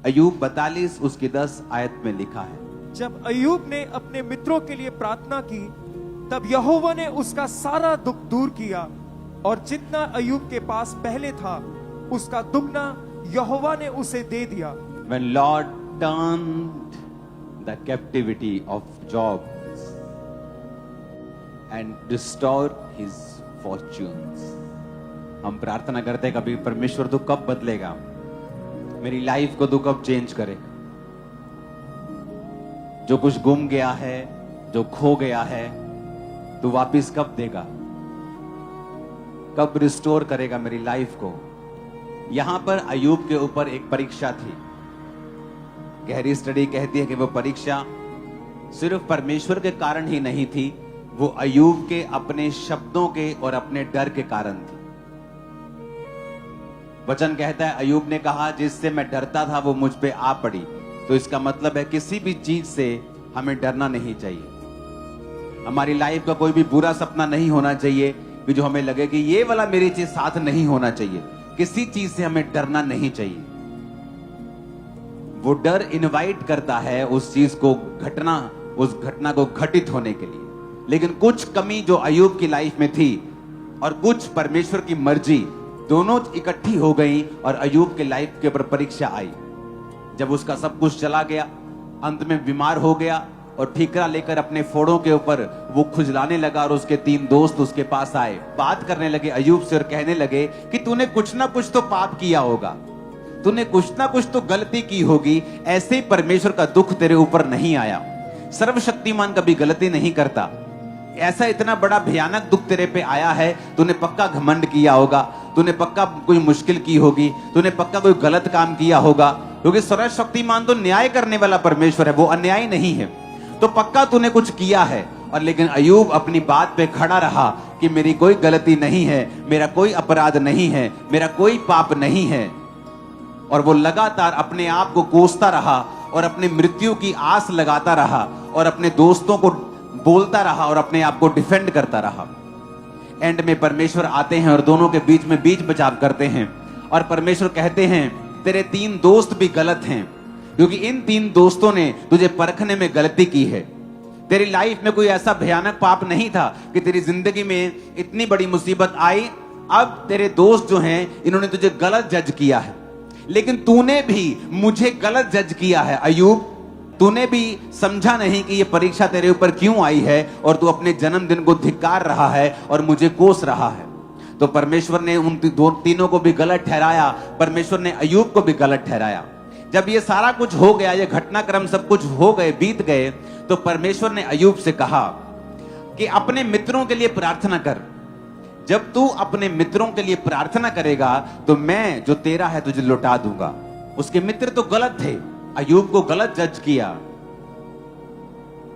अय्यूब 42 उसकी 10 आयत में लिखा है, जब अय्यूब ने अपने मित्रों के लिए प्रार्थना की, तब यहोवा ने उसका सारा दुख दूर किया, और जितना अय्यूब के पास पहले था उसका दुगना यहोवा ने उसे दे दिया। When Lord turned the captivity of Job and restored his fortunes. हम प्रार्थना करते हैं कभी, परमेश्वर तू कब बदलेगा, मेरी लाइफ को तू कब चेंज करेगा, जो कुछ गुम गया है, जो खो गया है, तू वापिस कब देगा, कब रिस्टोर करेगा मेरी लाइफ को। यहां पर अय्यूब के ऊपर एक परीक्षा थी। गहरी स्टडी कहती है कि वो परीक्षा सिर्फ परमेश्वर के कारण ही नहीं थी, वो अय्यूब के अपने शब्दों के और अपने डर के कारण थी। वचन कहता है अय्यूब ने कहा, जिससे मैं डरता था वो मुझ पे आ पड़ी। तो इसका मतलब है किसी भी चीज से हमें डरना नहीं चाहिए। हमारी लाइफ का कोई भी बुरा सपना नहीं होना चाहिए कि जो हमें लगे कि ये वाला मेरी चीज साथ नहीं होना चाहिए। किसी चीज से हमें डरना नहीं चाहिए। वो डर इनवाइट करता है उस चीज को घटना, उस घटना को घटित होने के लिए। लेकिन कुछ कमी जो अय्यूब की लाइफ में थी और कुछ परमेश्वर की मर्जी, दोनों इकट्ठी हो गई और अय्यूब के लाइफ के ऊपर परीक्षा आई। जब उसका सब कुछ चला गया, अंत में बीमार हो गया और ठीकरा लेकर अपने फोड़ों के ऊपर वो खुजलाने लगा और उसके 3 दोस्त उसके पास आए, बात करने लगे अय्यूब से और कहने लगे कि तूने कुछ ना कुछ तो पाप किया होगा, तूने कुछ ना कुछ तो गलती की होगी, ऐसे ही परमेश्वर का दुख तेरे ऊपर नहीं आया। सर्वशक्तिमान कभी गलती नहीं करता। ऐसा इतना बड़ा भयानक दुख तेरे पे आया है, तूने पक्का घमंड किया होगा, तूने पक्का कोई मुश्किल की होगी, तूने पक्का कोई गलत काम किया होगा, क्योंकि सर्वशक्तिमान तो न्याय करने वाला परमेश्वर है, वो अन्याय नहीं है। तो पक्का तूने कुछ किया है। और लेकिन अय्यूब अपनी बात पे खड़ा रहा कि मेरी कोई गलती नहीं है, मेरा कोई अपराध नहीं है, मेरा कोई पाप नहीं है। और वो लगातार अपने आप को कोसता रहा और अपनी मृत्यु की आस लगाता रहा और अपने दोस्तों को बोलता रहा और अपने आप को डिफेंड करता रहा। एंड में परमेश्वर आते हैं और दोनों के बीच में बीच बचाव करते हैं और परमेश्वर कहते हैं तेरे 3 दोस्त भी गलत हैं, क्योंकि इन 3 दोस्तों ने तुझे परखने में गलती की है। तेरी लाइफ में कोई ऐसा भयानक पाप नहीं था कि तेरी जिंदगी में इतनी बड़ी मुसीबत आई। अब तेरे दोस्त जो हैं इन्होंने तुझे गलत जज किया है, लेकिन तूने भी मुझे गलत जज किया है अय्यूब। तूने भी समझा नहीं कि ये परीक्षा तेरे ऊपर क्यों आई है और तू अपने जन्मदिन को धिक्कार रहा है और मुझे कोस रहा है। तो परमेश्वर ने उन तीनों को भी गलत ठहराया, परमेश्वर ने अय्यूब को भी गलत ठहराया। जब ये सारा कुछ हो गया, ये घटनाक्रम सब कुछ हो गए, बीत गए, तो परमेश्वर ने अय्यूब से कहा कि अपने मित्रों के लिए प्रार्थना कर। जब तू अपने मित्रों के लिए प्रार्थना करेगा तो मैं जो तेरा है तुझे लौटा दूंगा। उसके मित्र तो गलत थे, अय्यूब को गलत जज किया,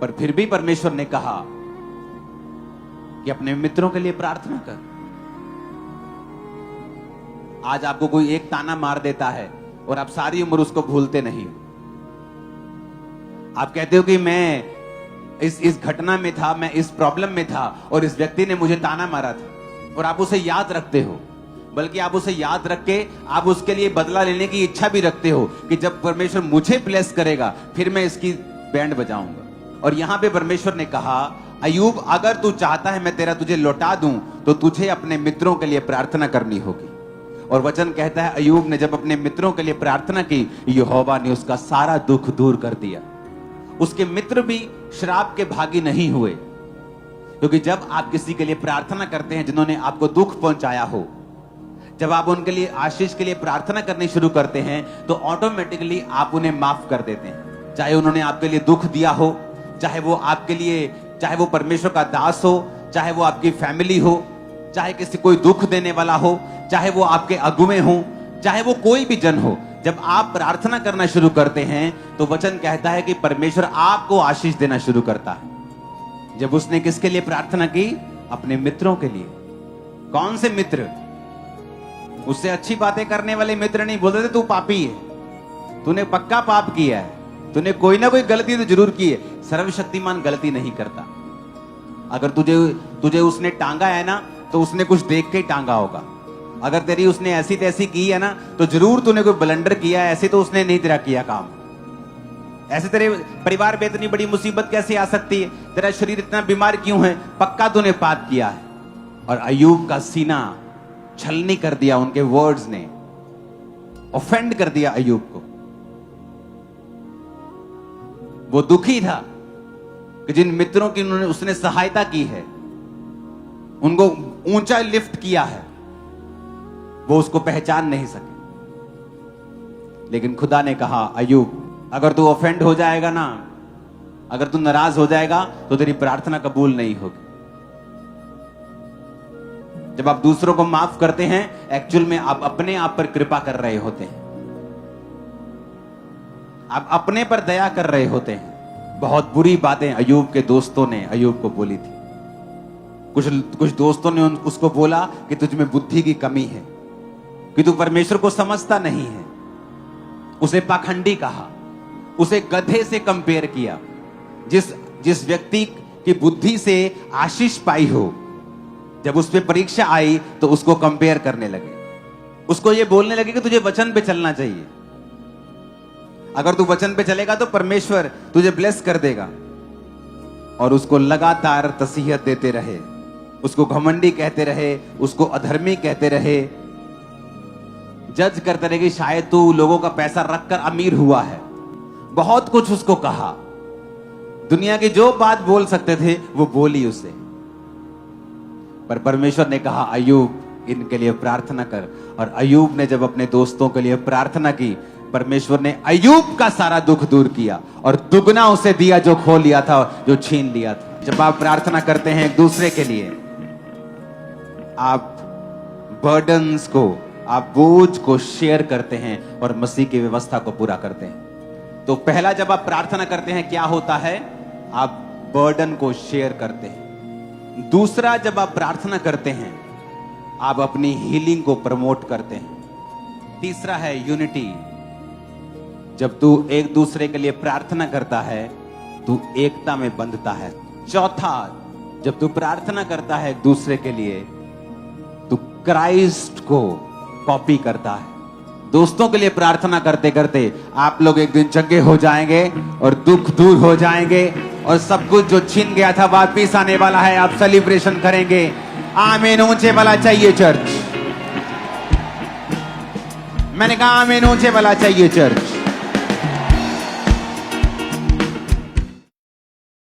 पर फिर भी परमेश्वर ने कहा कि अपने मित्रों के लिए प्रार्थना कर। आज आपको कोई एक ताना मार देता है और आप सारी उम्र उसको भूलते नहीं। आप कहते हो कि मैं इस घटना में था, मैं इस प्रॉब्लम में था और इस व्यक्ति ने मुझे ताना मारा था, और आप उसे याद रखते हो। बल्कि आप उसे याद रख के आप उसके लिए बदला लेने की इच्छा भी रखते हो कि जब परमेश्वर मुझे ब्लेस करेगा फिर मैं इसकी बैंड बजाऊंगा। और यहां पे परमेश्वर ने कहा अय्यूब, अगर तू चाहता है मैं तुझे लौटा दूं तो तुझे अपने मित्रों के लिए प्रार्थना करनी होगी। और वचन कहता है अय्यूब ने जब अपने मित्रों के लिए प्रार्थना की, यहोवा ने उसका सारा दुख दूर कर दिया। उसके मित्र भी श्राप के भागी नहीं हुए, क्योंकि जब आप किसी के लिए प्रार्थना करते हैं जिन्होंने आपको दुख पहुंचाया हो, जब आप उनके लिए आशीष के लिए प्रार्थना करनी शुरू करते हैं तो ऑटोमेटिकली आप उन्हें माफ कर देते हैं। चाहे उन्होंने आपके लिए दुख दिया हो, चाहे वो आपके लिए, चाहे वो परमेश्वर का दास हो, चाहे वो आपकी फैमिली हो, चाहे किसी कोई दुख देने वाला हो, चाहे वो आपके अगुवे हो, चाहे वो कोई भी जन हो। जब आप प्रार्थना करना शुरू करते हैं तो वचन कहता है कि परमेश्वर आपको आशीष देना शुरू करता है। जब उसने किसके लिए प्रार्थना की? अपने मित्रों के लिए। कौन से मित्र? उससे अच्छी बातें करने वाले मित्र नहीं बोलते थे तू पापी है, तूने पक्का पाप किया है, तूने कोई ना कोई गलती तो जरूर की है। सर्वशक्तिमान गलती नहीं करता। अगर तुझे उसने टांगा है ना तो उसने कुछ देख के ही टांगा होगा। अगर तेरी उसने ऐसी तैसी की है ना, तो जरूर तूने कोई ब्लंडर किया है, ऐसे तो उसने नहीं तेरा किया काम। ऐसे तेरे परिवार पे इतनी बड़ी मुसीबत कैसे आ सकती है? तेरा शरीर इतना बीमार क्यों है? पक्का तूने पाप किया है। और अय्यूब का सीना छलनी कर दिया, उनके वर्ड्स ने ऑफेंड कर दिया अय्यूब को। वो दुखी था कि जिन मित्रों की उसने सहायता की है, उनको ऊंचा लिफ्ट किया है, वो उसको पहचान नहीं सके। लेकिन खुदा ने कहा, अय्यूब अगर तू ऑफेंड हो जाएगा ना, अगर तू नाराज हो जाएगा, तो तेरी प्रार्थना कबूल नहीं होगी। जब आप दूसरों को माफ करते हैं, एक्चुअल में आप अपने आप पर कृपा कर रहे होते हैं, आप अपने पर दया कर रहे होते हैं। बहुत बुरी बातें अय्यूब के दोस्तों ने अय्यूब को बोली थी। कुछ दोस्तों ने उसको बोला कि तुझ में बुद्धि की कमी है, कि तू परमेश्वर को समझता नहीं है। उसे पाखंडी कहा, उसे गधे से कंपेयर किया। जिस व्यक्ति की बुद्धि से आशीष पाई हो, जब उस पे परीक्षा आई तो उसको कंपेयर करने लगे, उसको ये बोलने लगे कि तुझे वचन पे चलना चाहिए, अगर तू वचन पे चलेगा तो परमेश्वर तुझे ब्लेस कर देगा। और उसको लगातार तसीहत देते रहे, उसको घमंडी कहते रहे, उसको अधर्मी कहते रहे, जज करते रहे कि शायद तू लोगों का पैसा रखकर अमीर हुआ है। बहुत कुछ उसको कहा, दुनिया की जो बात बोल सकते थे वो बोली उसे। पर परमेश्वर ने कहा, अय्यूब इनके लिए प्रार्थना कर। और अय्यूब ने जब अपने दोस्तों के लिए प्रार्थना की, परमेश्वर ने अय्यूब का सारा दुख दूर किया और दुगना उसे दिया जो खो लिया था, जो छीन लिया था। जब आप प्रार्थना करते हैं एक दूसरे के लिए, आप बर्डन्स को, आप बोझ को शेयर करते हैं और मसीह की व्यवस्था को पूरा करते हैं। तो पहला जब आप प्रार्थना करते हैं क्या होता है? आप बर्डन को शेयर करते हैं। दूसरा, जब आप प्रार्थना करते हैं, आप अपनी हीलिंग को प्रमोट करते हैं। तीसरा है यूनिटी। जब तू एक दूसरे के लिए प्रार्थना करता है, तू एकता में बंधता है। चौथा, जब तू प्रार्थना करता है एक दूसरे के लिए, तू क्राइस्ट को कॉपी करता है। दोस्तों के लिए प्रार्थना करते करते आप लोग एक दिन चंगे हो जाएंगे और दुख दूर हो जाएंगे और सब कुछ जो छीन गया था वापिस आने वाला है। आप सेलिब्रेशन करेंगे। आमीन ऊंचे वाला चाहिए चर्च। मैंने कहा आमीन ऊंचे वाला चाहिए चर्च।